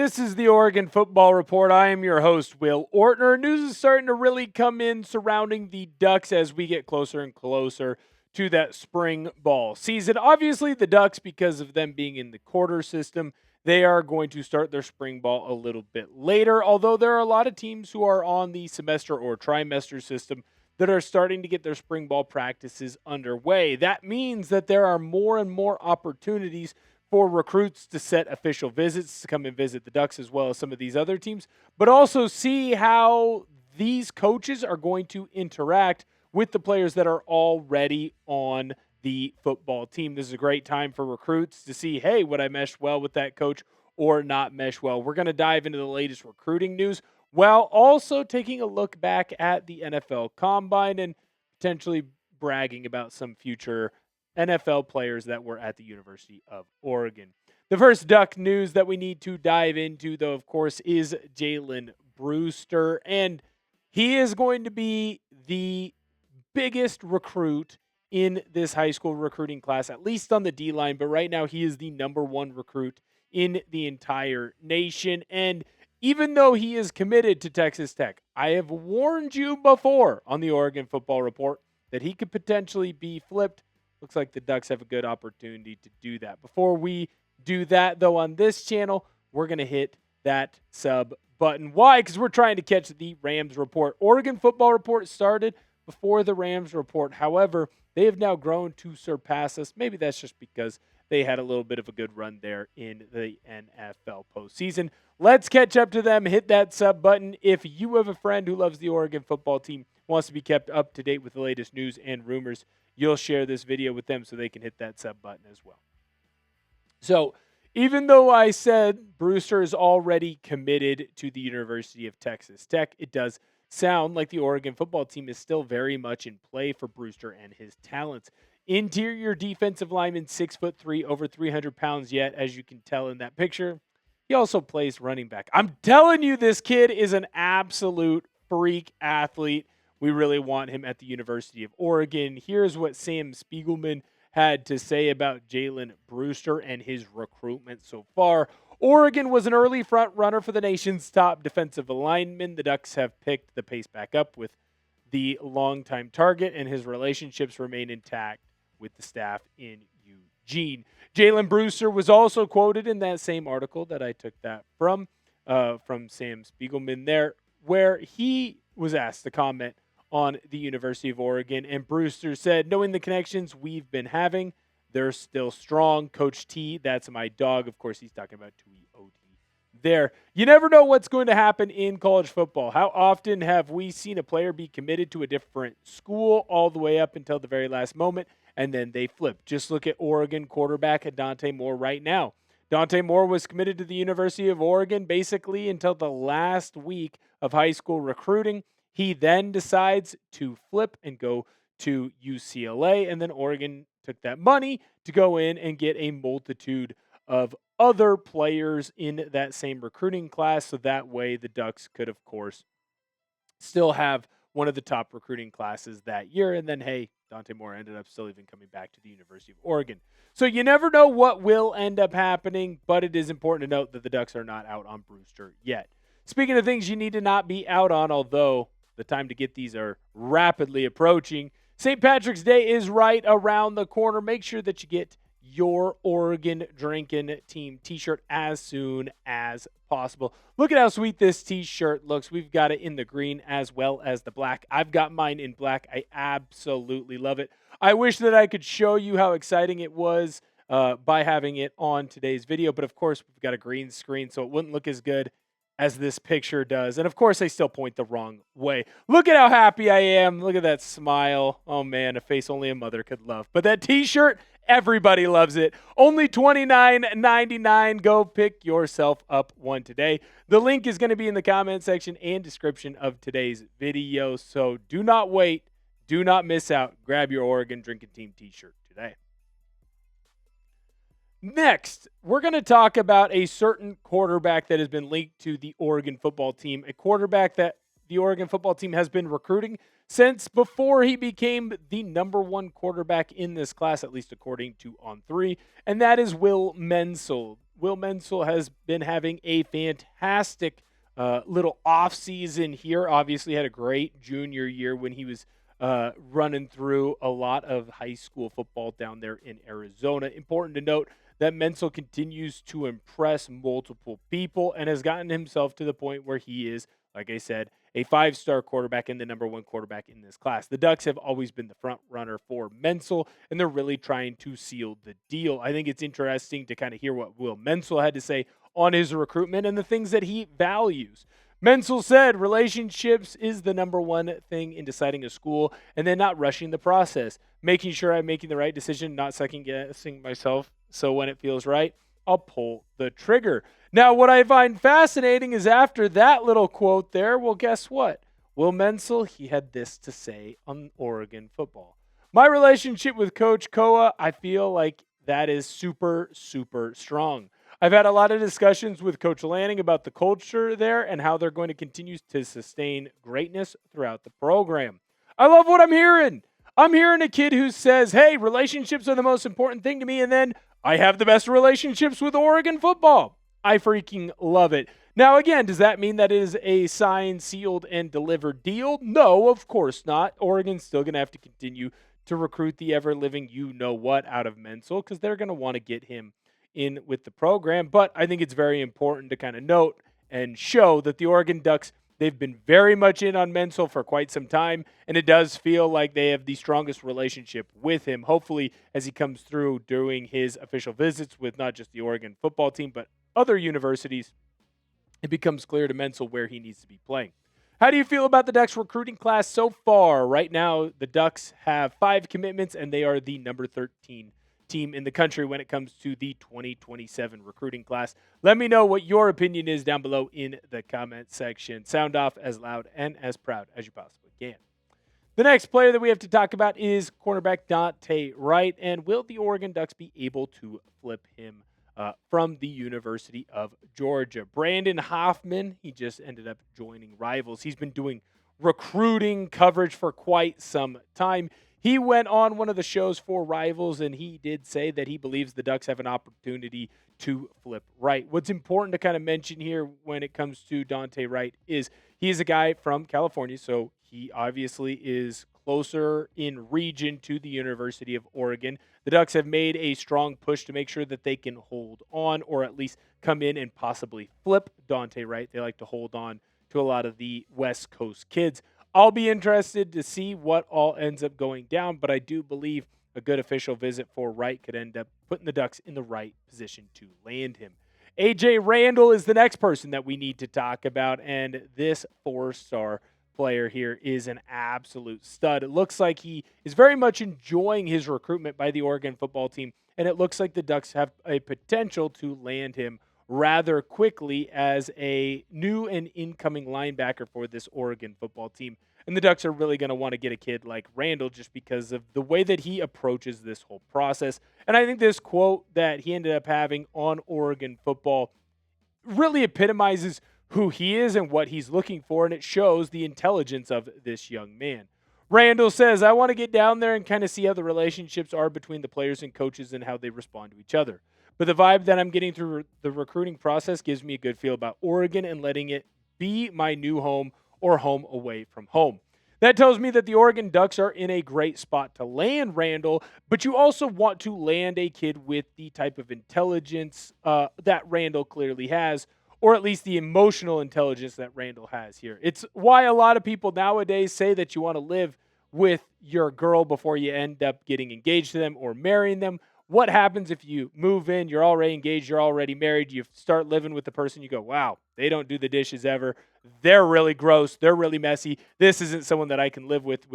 This is the Oregon Football Report. I am your host, Will Ortner. News is starting to really come in surrounding the Ducks as we get closer and closer to that spring ball season. Obviously, the Ducks, because of them being in the quarter system, they are going to start their spring ball a little bit later, although there are a lot of teams who are on the semester or trimester system that are starting to get their spring ball practices underway. That means that there are more and more opportunities for recruits to set official visits to come and visit the Ducks as well as some of these other teams, but also see how these coaches are going to interact with the players that are already on the football team. This is a great time for recruits to see, hey, would I mesh well with that coach or not mesh well? We're going to dive into the latest recruiting news while also taking a look back at the NFL Combine and potentially bragging about some future NFL players that were at the University of Oregon. The first Duck news that we need to dive into, though, of course, is Jalen Brewster. And he is going to be the biggest recruit in this high school recruiting class, at least on the D-line. But right now, he is the number one recruit in the entire nation. And even though he is committed to Texas Tech, I have warned you before on the Oregon Football Report that he could potentially be flipped. Looks like the Ducks have a good opportunity to do that. Before we do that, though, on this channel, we're going to hit that sub button. Why? Because we're trying to catch the Rams report. Oregon Football Report started before the Rams report. However, they have now grown to surpass us. Maybe that's just because they had a little bit of a good run there in the NFL postseason. Let's catch up to them. Hit that sub button. If you have a friend who loves the Oregon football team, wants to be kept up to date with the latest news and rumors, you'll share this video with them so they can hit that sub button as well. So even though I said Brewster is already committed to the University of Texas Tech, it does sound like the Oregon football team is still very much in play for Brewster and his talents. Interior defensive lineman, 6'3", over 300 pounds yet, as you can tell in that picture. He also plays running back. I'm telling you, this kid is an absolute freak athlete. We really want him at the University of Oregon. Here's what Sam Spiegelman had to say about Jalen Brewster and his recruitment so far. Oregon was an early front runner for the nation's top defensive lineman. The Ducks have picked the pace back up with the longtime target, and his relationships remain intact with the staff in Eugene. Jalen Brewster was also quoted in that same article that I took that from Sam Spiegelman there, where he was asked to comment on the University of Oregon, and Brewster said, knowing the connections we've been having, they're still strong. Coach T, that's my dog. Of course, he's talking about Tui Oti there. You never know what's going to happen in college football. How often have we seen a player be committed to a different school all the way up until the very last moment, and then they flip? Just look at Oregon quarterback Donte Moore right now. Donte Moore was committed to the University of Oregon basically until the last week of high school recruiting. He then decides to flip and go to UCLA, and then Oregon took that money to go in and get a multitude of other players in that same recruiting class, so that way the Ducks could, of course, still have one of the top recruiting classes that year. And then, hey, Donte Moore ended up still even coming back to the University of Oregon. So you never know what will end up happening, but it is important to note that the Ducks are not out on Brewster yet. Speaking of things you need to not be out on, although the time to get these are rapidly approaching, St. Patrick's Day is right around the corner. Make sure that you get your Oregon Drinkin' Team t-shirt as soon as possible. Look at how sweet this t-shirt looks. We've got it in the green as well as the black. I've got mine in black. I absolutely love it. I wish that I could show you how exciting it was by having it on today's video, but of course we've got a green screen, so it wouldn't look as good as this picture does. And of course, I still point the wrong way. Look at how happy I am. Look at that smile. Oh man, a face only a mother could love. But that t-shirt, everybody loves it. Only $29.99. Go pick yourself up one today. The link is going to be in the comment section and description of today's video. So do not wait. Do not miss out. Grab your Oregon Drinkin' Team t-shirt today. Next, we're going to talk about a certain quarterback that has been linked to the Oregon football team, a quarterback that the Oregon football team has been recruiting since before he became the number one quarterback in this class, at least according to On3, and that is Will Mencl. Will Mencl has been having a fantastic little off season here. Obviously, had a great junior year when he was running through a lot of high school football down there in Arizona. Important to note that Mencl continues to impress multiple people and has gotten himself to the point where he is, like I said, a 5-star quarterback and the number 1 quarterback in this class. The Ducks have always been the front runner for Mencl, and they're really trying to seal the deal. I think it's interesting to kind of hear what Will Mencl had to say on his recruitment and the things that he values. Mencl said relationships is the number 1 thing in deciding a school, and then not rushing the process, making sure I'm making the right decision, not second guessing myself. So when it feels right, I'll pull the trigger. Now, what I find fascinating is after that little quote there, well, guess what? Will Mencl, he had this to say on Oregon football. My relationship with Coach Koa, I feel like that is super, super strong. I've had a lot of discussions with Coach Lanning about the culture there and how they're going to continue to sustain greatness throughout the program. I love what I'm hearing. I'm hearing a kid who says, hey, relationships are the most important thing to me, and then I have the best relationships with Oregon football. I freaking love it. Now, again, does that mean that it is a signed, sealed, and delivered deal? No, of course not. Oregon's still going to have to continue to recruit the ever-living you-know-what out of Mencl because they're going to want to get him in with the program. But I think it's very important to kind of note and show that the Oregon Ducks, they've been very much in on Mencl for quite some time, and it does feel like they have the strongest relationship with him. Hopefully, as he comes through doing his official visits with not just the Oregon football team, but other universities, it becomes clear to Mencl where he needs to be playing. How do you feel about the Ducks recruiting class so far? Right now, the Ducks have 5 commitments, and they are the number 13 team in the country when it comes to the 2027 recruiting class. Let me know what your opinion is down below in the comment section. Sound off as loud and as proud as you possibly can. The next player that we have to talk about is cornerback Donte Wright, and will the Oregon Ducks be able to flip him from the University of Georgia? Brandon Hoffman, he just ended up joining Rivals. He's been doing recruiting coverage for quite some time. He went on one of the shows for Rivals, and he did say that he believes the Ducks have an opportunity to flip Wright. What's important to kind of mention here when it comes to Donte Wright is he's a guy from California, so he obviously is closer in region to the University of Oregon. The Ducks have made a strong push to make sure that they can hold on or at least come in and possibly flip Donte Wright. They like to hold on to a lot of the West Coast kids. I'll be interested to see what all ends up going down, but I do believe a good official visit for Wright could end up putting the Ducks in the right position to land him. AJ Randle is the next person that we need to talk about, and this 4-star player here is an absolute stud. It looks like he is very much enjoying his recruitment by the Oregon football team, and it looks like the Ducks have a potential to land him rather quickly as a new and incoming linebacker for this Oregon football team. And the Ducks are really going to want to get a kid like Randle just because of the way that he approaches this whole process. And I think this quote that he ended up having on Oregon football really epitomizes who he is and what he's looking for, and it shows the intelligence of this young man. Randle says, I want to get down there and kind of see how the relationships are between the players and coaches and how they respond to each other. But the vibe that I'm getting through the recruiting process gives me a good feel about Oregon and letting it be my new home or home away from home. That tells me that the Oregon Ducks are in a great spot to land Randle, but you also want to land a kid with the type of intelligence that Randle clearly has, or at least the emotional intelligence that Randle has here. It's why a lot of people nowadays say that you want to live with your girl before you end up getting engaged to them or marrying them. What happens if you move in, you're already engaged, you're already married, you start living with the person, you go, wow, they don't do the dishes ever. They're really gross. They're really messy. This isn't someone that I can live with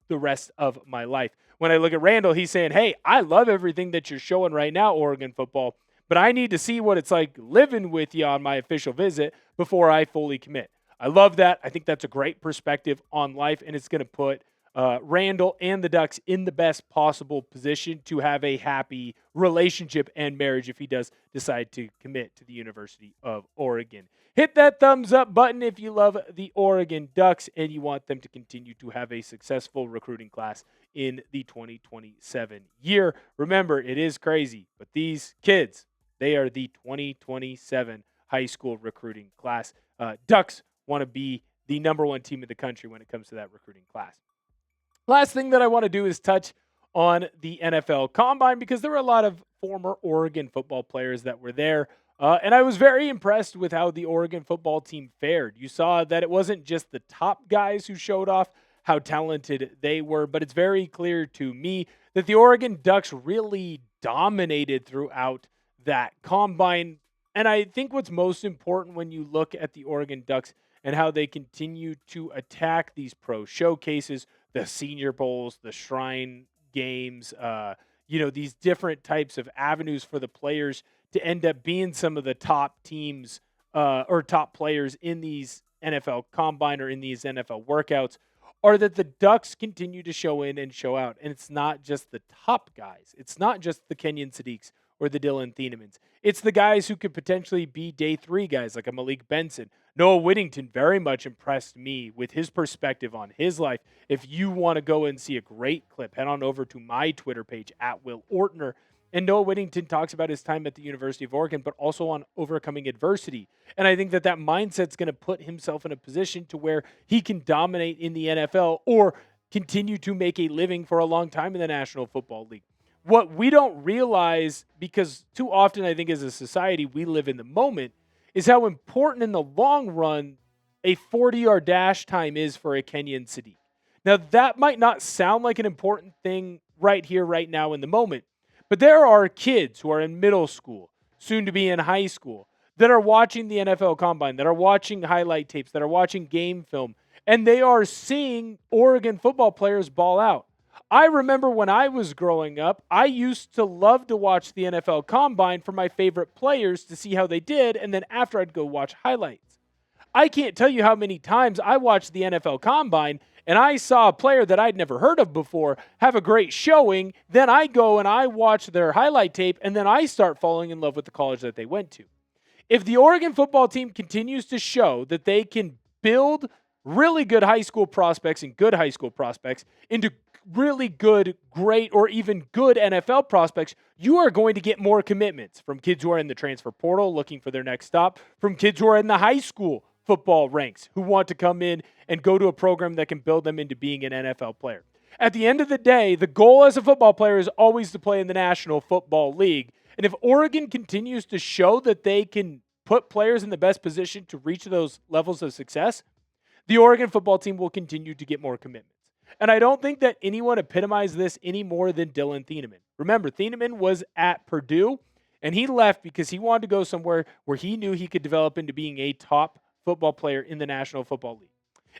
the rest of my life. When I look at Randle, he's saying, hey, I love everything that you're showing right now, Oregon football, but I need to see what it's like living with you on my official visit before I fully commit. I love that. I think that's a great perspective on life, and it's going to put Randle and the Ducks in the best possible position to have a happy relationship and marriage if he does decide to commit to the University of Oregon. Hit that thumbs up button if you love the Oregon Ducks and you want them to continue to have a successful recruiting class in the 2027 year. Remember, it is crazy, but these kids, They are the 2027 high school recruiting class. Ducks want to be the number one team in the country when it comes to that recruiting class. Last thing that I want to do is touch on the NFL Combine because there were a lot of former Oregon football players that were there. And I was very impressed with how the Oregon football team fared. You saw that it wasn't just the top guys who showed off how talented they were, but it's very clear to me that the Oregon Ducks really dominated throughout that combine. And I think what's most important when you look at the Oregon Ducks and how they continue to attack these pro showcases, the Senior Bowls, the Shrine Games, these different types of avenues for the players to end up being some of the top teams or top players in these NFL Combine or in these NFL workouts, are that the Ducks continue to show in and show out. And it's not just the top guys. It's not just the Kenyon Sadiqs or the Dillon Thienemans. It's the guys who could potentially be day three guys like a Malik Benson. Noah Whittington very much impressed me with his perspective on his life. If you want to go and see a great clip, head on over to my Twitter page at Will Ortner. And Noah Whittington talks about his time at the University of Oregon, but also on overcoming adversity. And I think that mindset's going to put himself in a position to where he can dominate in the NFL or continue to make a living for a long time in the National Football League. What we don't realize, because too often I think as a society we live in the moment, is how important in the long run a 40-yard dash time is for a Kenyon Sadiq. Now, that might not sound like an important thing right here, right now in the moment, but there are kids who are in middle school, soon to be in high school, that are watching the NFL Combine, that are watching highlight tapes, that are watching game film, and they are seeing Oregon football players ball out. I remember when I was growing up, I used to love to watch the NFL Combine for my favorite players to see how they did, and then after I'd go watch highlights. I can't tell you how many times I watched the NFL Combine and I saw a player that I'd never heard of before have a great showing, then I go and I watch their highlight tape, and then I start falling in love with the college that they went to. If the Oregon football team continues to show that they can build really good high school prospects and good high school prospects into really good, great, or even good NFL prospects, you are going to get more commitments from kids who are in the transfer portal looking for their next stop, from kids who are in the high school football ranks who want to come in and go to a program that can build them into being an NFL player. At the end of the day, the goal as a football player is always to play in the National Football League. And if Oregon continues to show that they can put players in the best position to reach those levels of success, the Oregon football team will continue to get more commitments. And I don't think that anyone epitomized this any more than Dillon Thieneman. Remember, Thieneman was at Purdue, and he left because he wanted to go somewhere where he knew he could develop into being a top football player in the National Football League.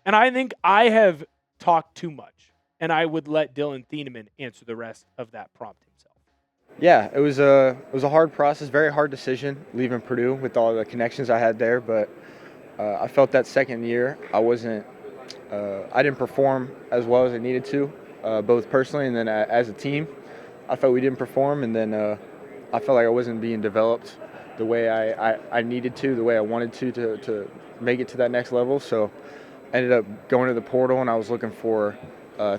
And I think I have talked too much, and I would let Dillon Thieneman answer the rest of that prompt himself. Yeah, it was a hard process, very hard decision leaving Purdue with all the connections I had there. But I felt that second year I didn't perform as well as I needed to, both personally and then as a team. I felt we didn't perform, and then I felt like I wasn't being developed the way I needed to, the way I wanted to make it to that next level. So I ended up going to the portal, and I was looking for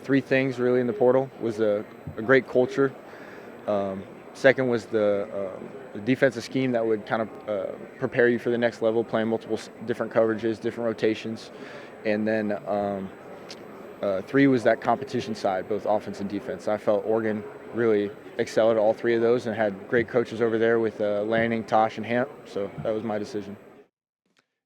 three things really in the portal. Was a great culture. Second was the defensive scheme that would kind of prepare you for the next level, playing multiple different coverages, different rotations. And then three was that competition side, both offense and defense. I felt Oregon really excelled at all three of those and had great coaches over there with Lanning, Tosh, and Hamp. So that was my decision.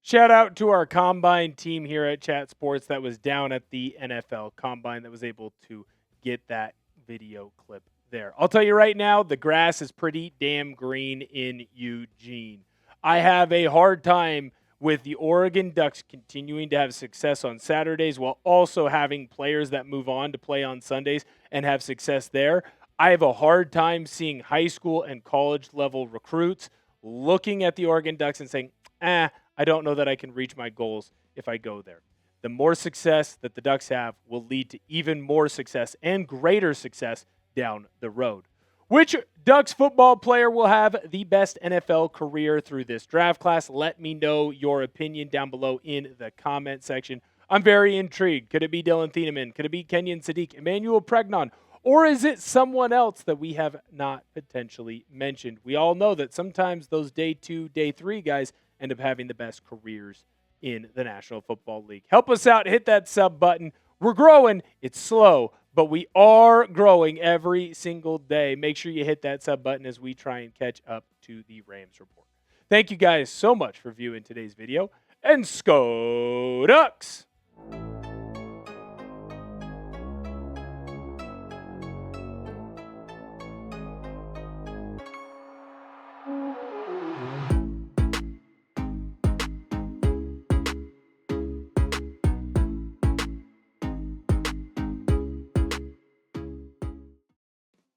Shout out to our Combine team here at Chat Sports that was down at the NFL Combine that was able to get that video clip there. I'll tell you right now, the grass is pretty damn green in Eugene. I have a hard time with the Oregon Ducks continuing to have success on Saturdays while also having players that move on to play on Sundays and have success there. I have a hard time seeing high school and college level recruits looking at the Oregon Ducks and saying, I don't know that I can reach my goals if I go there. The more success that the Ducks have will lead to even more success and greater success down the road. Which Ducks football player will have the best NFL career through this draft class? Let me know your opinion down below in the comment section. I'm very intrigued. Could it be Dillon Thieneman? Could it be Kenyon Sadiq, Emmanuel Pregnon? Or is it someone else that we have not potentially mentioned? We all know that sometimes those day 2, day 3 guys end up having the best careers in the National Football League. Help us out. Hit that sub button. We're growing. It's slow, but we are growing every single day. Make sure you hit that sub button as we try and catch up to the Rams report. Thank you guys so much for viewing today's video, and Sko Ducks!